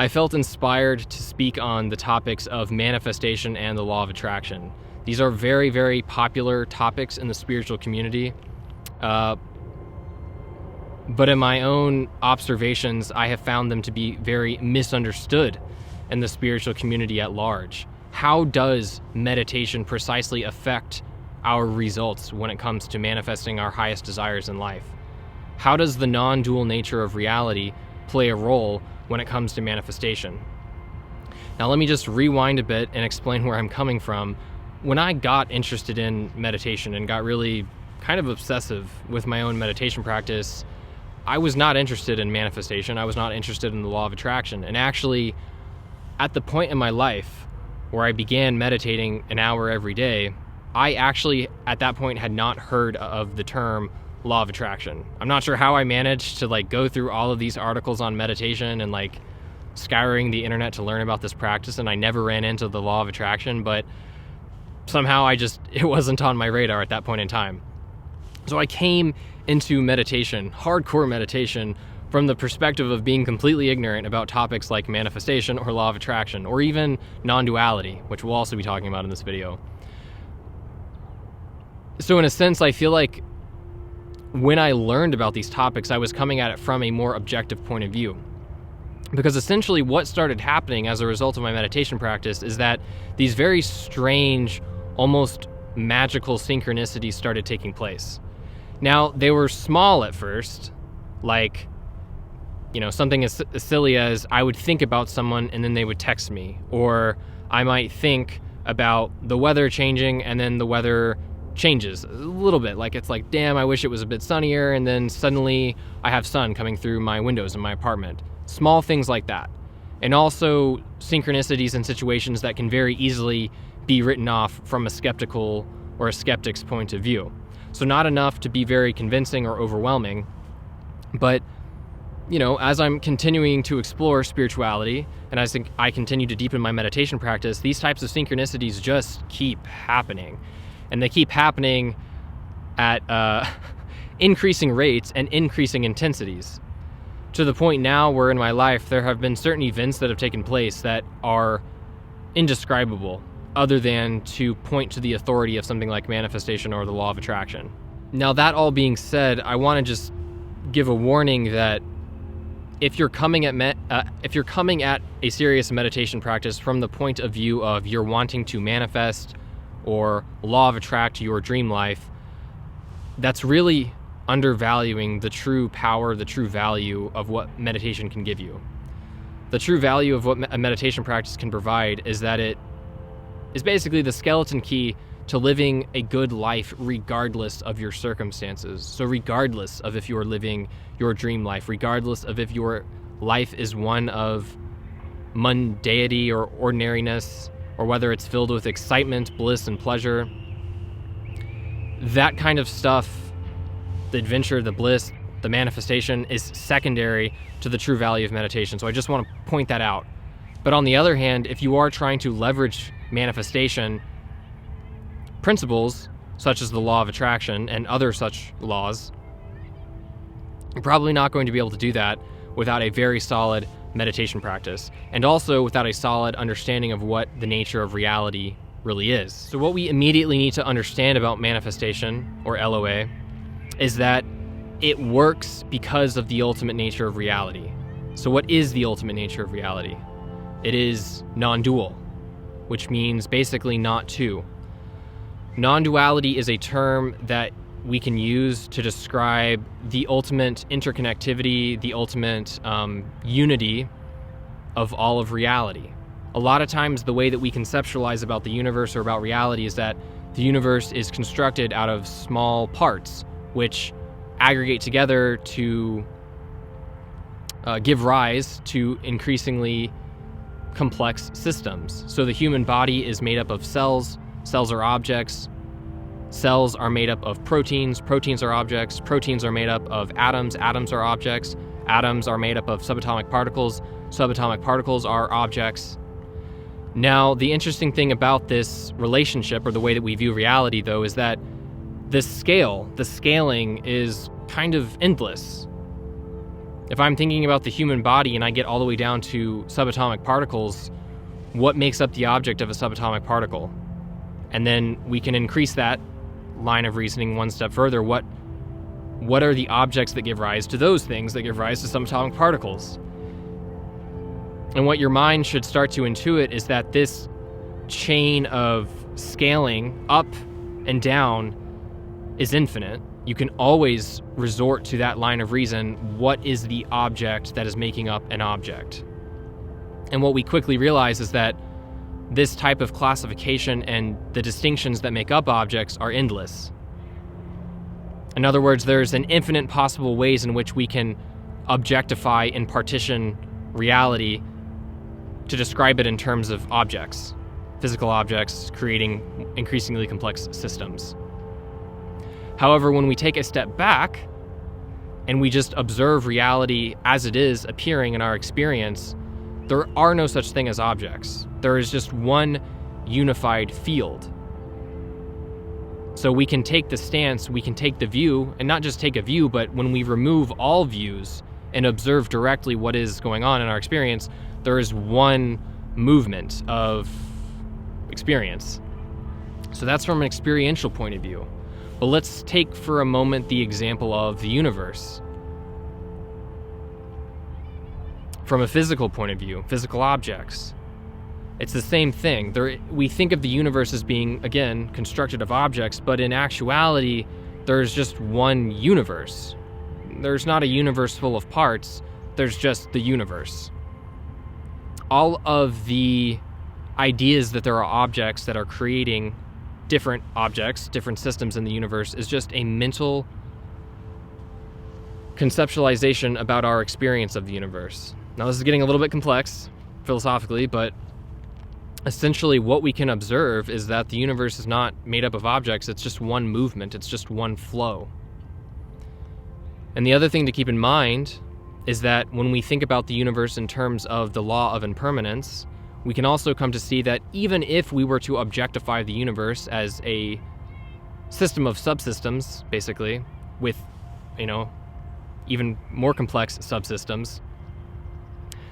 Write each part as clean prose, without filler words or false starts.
I felt inspired to speak on the topics of manifestation and the law of attraction. These are very, very popular topics in the spiritual community. But in my own observations, I have found them to be very misunderstood in the spiritual community at large. How does meditation precisely affect our results when it comes to manifesting our highest desires in life? How does the non-dual nature of reality play a role when it comes to manifestation? Now let me just rewind a bit and explain where I'm coming from. When I got interested in meditation and got really kind of obsessive with my own meditation practice, I was not interested in manifestation. I was not interested in the law of attraction. And actually, at the point in my life where I began meditating an hour every day, I actually, at that point, had not heard of the term law of attraction. I'm not sure how I managed to go through all of these articles on meditation and scouring the internet to learn about this practice, and I never ran into the law of attraction, but somehow it wasn't on my radar at that point in time. So I came into meditation, hardcore meditation, from the perspective of being completely ignorant about topics like manifestation or law of attraction, or even non-duality, which we'll also be talking about in this video. So in a sense, I feel like when I learned about these topics, I was coming at it from a more objective point of view. Because essentially what started happening as a result of my meditation practice is that these very strange, almost magical synchronicities started taking place. Now, they were small at first, something as silly as I would think about someone and then they would text me, or I might think about the weather changing and then the weather changes a little bit. Damn, I wish it was a bit sunnier, and then suddenly I have sun coming through my windows in my apartment. Small things like that. And also synchronicities in situations that can very easily be written off from a skeptical or a skeptic's point of view. So not enough to be very convincing or overwhelming, but as I'm continuing to explore spirituality and as I continue to deepen my meditation practice, these types of synchronicities just keep happening. And they keep happening at increasing rates and increasing intensities, to the point now where in my life there have been certain events that have taken place that are indescribable, other than to point to the authority of something like manifestation or the law of attraction. Now, that all being said, I want to just give a warning that if you're coming at a serious meditation practice from the point of view of you're wanting to manifest or law of attract your dream life, that's really undervaluing the true power, the true value of what meditation can give you. The true value of what a meditation practice can provide is that it is basically the skeleton key to living a good life regardless of your circumstances. So regardless of if you're living your dream life, regardless of if your life is one of mundanity or ordinariness, or whether it's filled with excitement, bliss, and pleasure, that kind of stuff, the adventure, the bliss, the manifestation, is secondary to the true value of meditation. So I just want to point that out. But on the other hand, if you are trying to leverage manifestation principles, such as the law of attraction and other such laws, you're probably not going to be able to do that without a very solid meditation practice, and also without a solid understanding of what the nature of reality really is. So what we immediately need to understand about manifestation, or LOA, is that it works because of the ultimate nature of reality. So what is the ultimate nature of reality? It is non-dual, which means basically not two. Non-duality is a term that we can use to describe the ultimate interconnectivity, the ultimate unity of all of reality. A lot of times the way that we conceptualize about the universe or about reality is that the universe is constructed out of small parts, which aggregate together to give rise to increasingly complex systems. So the human body is made up of cells. Cells are objects. Cells are made up of proteins. Proteins are objects. Proteins are made up of atoms. Atoms are objects. Atoms are made up of subatomic particles. Subatomic particles are objects. Now, the interesting thing about this relationship, or the way that we view reality, though, is that the scaling is kind of endless. If I'm thinking about the human body and I get all the way down to subatomic particles, what makes up the object of a subatomic particle? And then we can increase that line of reasoning one step further. What are the objects that give rise to those things that give rise to subatomic particles? And what your mind should start to intuit is that this chain of scaling up and down is infinite. You can always resort to that line of reason. What is the object that is making up an object? And what we quickly realize is that this type of classification and the distinctions that make up objects are endless. In other words, there's an infinite possible ways in which we can objectify and partition reality to describe it in terms of objects, physical objects, creating increasingly complex systems. However, when we take a step back and we just observe reality as it is appearing in our experience, there are no such thing as objects. There is just one unified field. So we can take the stance, we can take the view, and not just take a view, but when we remove all views and observe directly what is going on in our experience, there is one movement of experience. So that's from an experiential point of view. But let's take for a moment the example of the universe. From a physical point of view, physical objects, it's the same thing. We think of the universe as being, again, constructed of objects, but in actuality, there's just one universe. There's not a universe full of parts, there's just the universe. All of the ideas that there are objects that are creating different objects, different systems in the universe, is just a mental conceptualization about our experience of the universe. Now, this is getting a little bit complex philosophically, but essentially what we can observe is that the universe is not made up of objects, it's just one movement, it's just one flow. And the other thing to keep in mind is that when we think about the universe in terms of the law of impermanence, we can also come to see that even if we were to objectify the universe as a system of subsystems, basically, with, even more complex subsystems,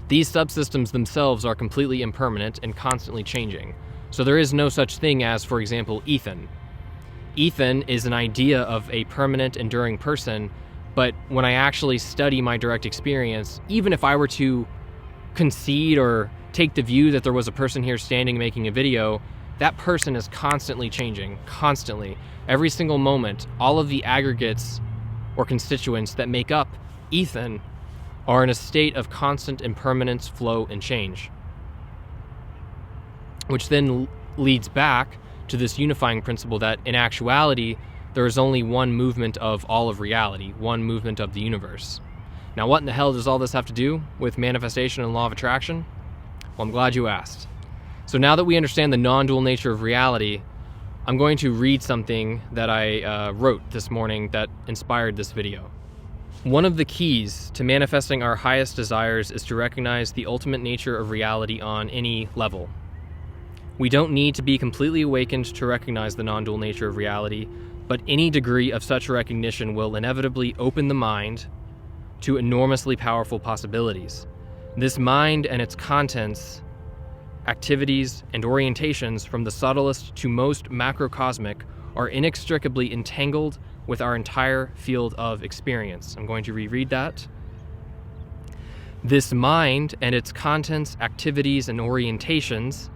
these subsystems themselves are completely impermanent and constantly changing. So there is no such thing as, for example, Ethan. Ethan is an idea of a permanent, enduring person, but when I actually study my direct experience, even if I were to concede or take the view that there was a person here standing making a video, that person is constantly changing, constantly. Every single moment, all of the aggregates or constituents that make up Ethan are in a state of constant impermanence, flow, and change. Which then leads back to this unifying principle that in actuality, there is only one movement of all of reality, one movement of the universe. Now, what in the hell does all this have to do with manifestation and law of attraction? Well, I'm glad you asked. So now that we understand the non-dual nature of reality, I'm going to read something that I wrote this morning that inspired this video. One of the keys to manifesting our highest desires is to recognize the ultimate nature of reality on any level. We don't need to be completely awakened to recognize the non-dual nature of reality, but any degree of such recognition will inevitably open the mind to enormously powerful possibilities. This mind and its contents, activities, and orientations from the subtlest to most macrocosmic are inextricably entangled with our entire field of experience. I'm going to reread that. This mind and its contents, activities, and orientations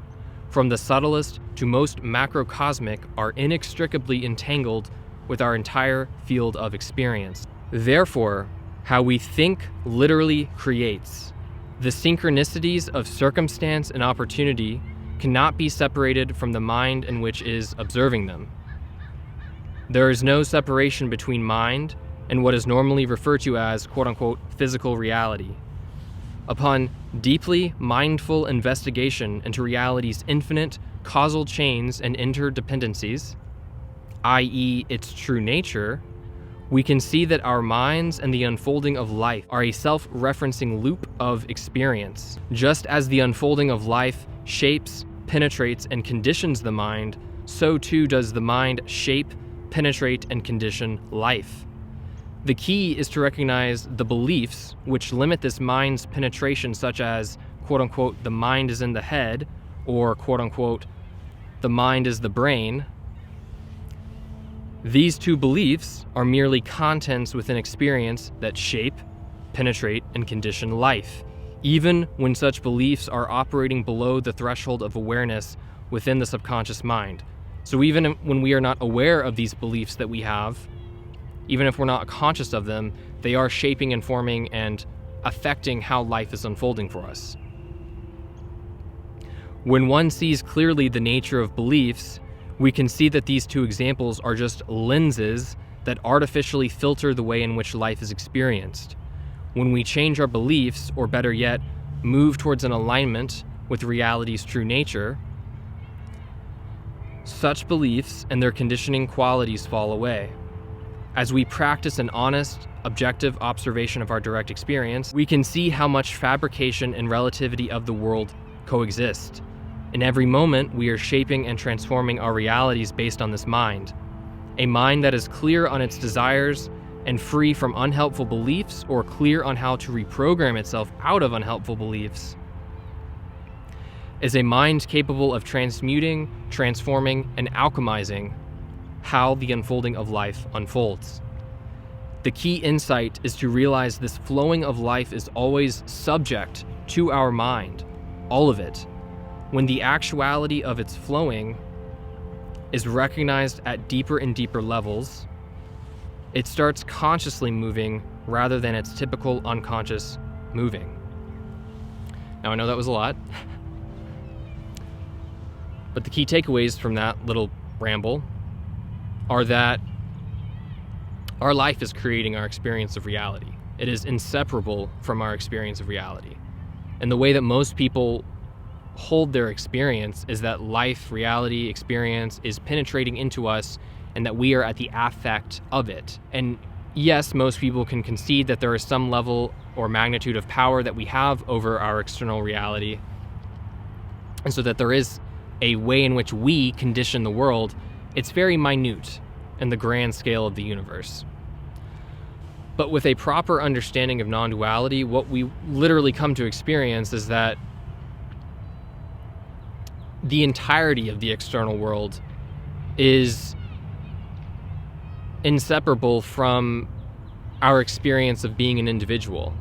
from the subtlest to most macrocosmic are inextricably entangled with our entire field of experience. Therefore, how we think literally creates. The synchronicities of circumstance and opportunity cannot be separated from the mind in which is observing them. There is no separation between mind and what is normally referred to as quote-unquote physical reality. Upon deeply mindful investigation into reality's infinite causal chains and interdependencies, i.e. its true nature, we can see that our minds and the unfolding of life are a self-referencing loop of experience. Just as the unfolding of life shapes, penetrates, and conditions the mind, so too does the mind shape, penetrate, and condition life. The key is to recognize the beliefs which limit this mind's penetration, such as, quote unquote, the mind is in the head, or quote unquote, the mind is the brain. These two beliefs are merely contents within experience that shape, penetrate, and condition life, even when such beliefs are operating below the threshold of awareness within the subconscious mind. So even when we are not aware of these beliefs that we have, even if we're not conscious of them, they are shaping and forming and affecting how life is unfolding for us. When one sees clearly the nature of beliefs, we can see that these two examples are just lenses that artificially filter the way in which life is experienced. When we change our beliefs, or better yet, move towards an alignment with reality's true nature, such beliefs and their conditioning qualities fall away. As we practice an honest, objective observation of our direct experience, we can see how much fabrication and relativity of the world coexist. In every moment, we are shaping and transforming our realities based on this mind. A mind that is clear on its desires and free from unhelpful beliefs, or clear on how to reprogram itself out of unhelpful beliefs, is a mind capable of transmuting, transforming, and alchemizing how the unfolding of life unfolds. The key insight is to realize this flowing of life is always subject to our mind, all of it. When the actuality of its flowing is recognized at deeper and deeper levels, it starts consciously moving rather than its typical unconscious moving. Now, I know that was a lot, but the key takeaways from that little ramble are that our life is creating our experience of reality. It is inseparable from our experience of reality. And the way that most people hold their experience is that life, reality, experience is penetrating into us and that we are at the affect of it. And yes, most people can concede that there is some level or magnitude of power that we have over our external reality, and so that there is a way in which we condition the world. It's very minute in the grand scale of the universe. But with a proper understanding of non-duality, what we literally come to experience is that the entirety of the external world is inseparable from our experience of being an individual.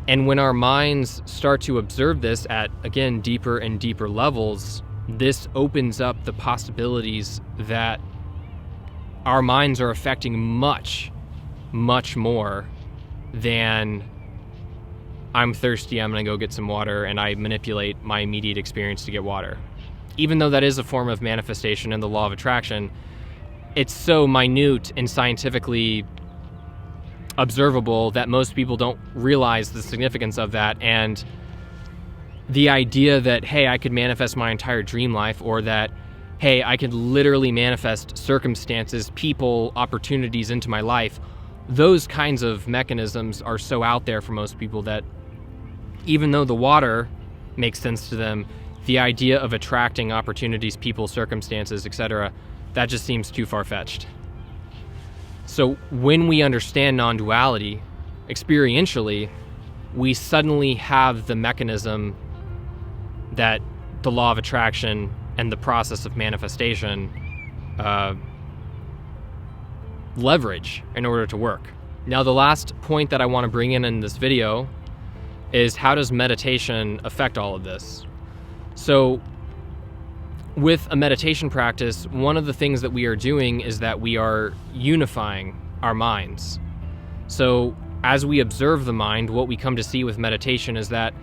And when our minds start to observe this at, again, deeper and deeper levels, this opens up the possibilities that our minds are affecting much, much more than I'm thirsty, I'm gonna go get some water, and I manipulate my immediate experience to get water. Even though that is a form of manifestation in the law of attraction, it's so minute and scientifically observable that most people don't realize the significance of that. And the idea that, hey, I could manifest my entire dream life, or that, hey, I could literally manifest circumstances, people, opportunities into my life, those kinds of mechanisms are so out there for most people that even though the water makes sense to them, the idea of attracting opportunities, people, circumstances, etc., that just seems too far-fetched. So when we understand non-duality experientially, we suddenly have the mechanism that the law of attraction and the process of manifestation leverage in order to work. Now, the last point that I want to bring in this video is, how does meditation affect all of this? So with a meditation practice, one of the things that we are doing is that we are unifying our minds. So as we observe the mind, what we come to see with meditation is that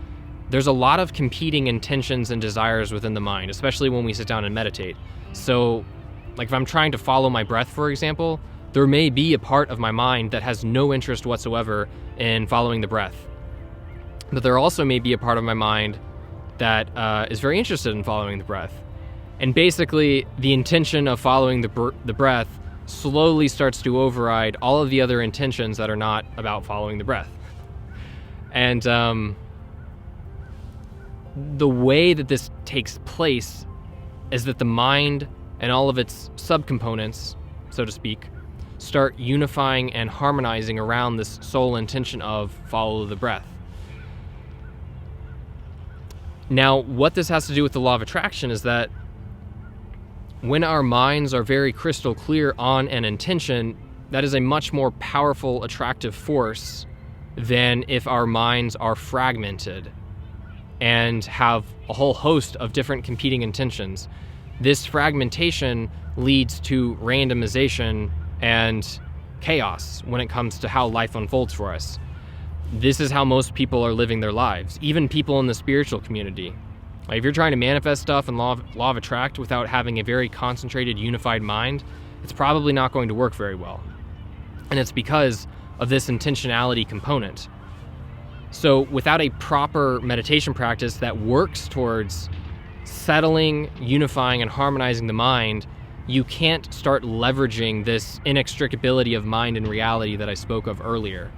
there's a lot of competing intentions and desires within the mind, especially when we sit down and meditate. So like if I'm trying to follow my breath, for example, there may be a part of my mind that has no interest whatsoever in following the breath. But there also may be a part of my mind that is very interested in following the breath. And basically, the intention of following the breath slowly starts to override all of the other intentions that are not about following the breath. And the way that this takes place is that the mind and all of its subcomponents, so to speak, start unifying and harmonizing around this sole intention of follow the breath. Now, what this has to do with the law of attraction is that when our minds are very crystal clear on an intention, that is a much more powerful attractive force than if our minds are fragmented and have a whole host of different competing intentions. This fragmentation leads to randomization and chaos when it comes to how life unfolds for us. This is how most people are living their lives, even people in the spiritual community. Like, if you're trying to manifest stuff and law of attract without having a very concentrated, unified mind, it's probably not going to work very well. And it's because of this intentionality component. So without a proper meditation practice that works towards settling, unifying, and harmonizing the mind, you can't start leveraging this inextricability of mind and reality that I spoke of earlier.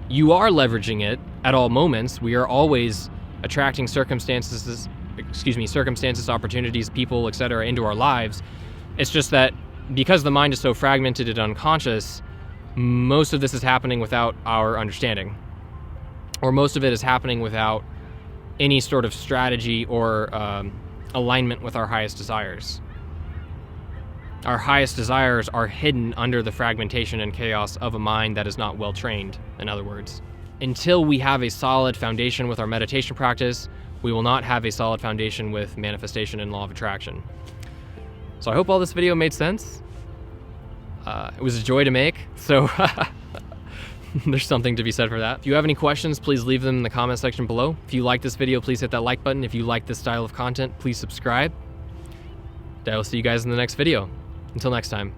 You are leveraging it at all moments. We are always attracting circumstances, opportunities, people, etc. into our lives. It's just that because the mind is so fragmented and unconscious, most of this is happening without our understanding. Or most of it is happening without any sort of strategy or alignment with our highest desires. Our highest desires are hidden under the fragmentation and chaos of a mind that is not well trained, in other words. Until we have a solid foundation with our meditation practice, we will not have a solid foundation with manifestation and law of attraction. So I hope all this video made sense. It was a joy to make, so there's something to be said for that. If you have any questions, please leave them in the comment section below. If you like this video, please hit that like button. If you like this style of content, please subscribe. I will see you guys in the next video. Until next time.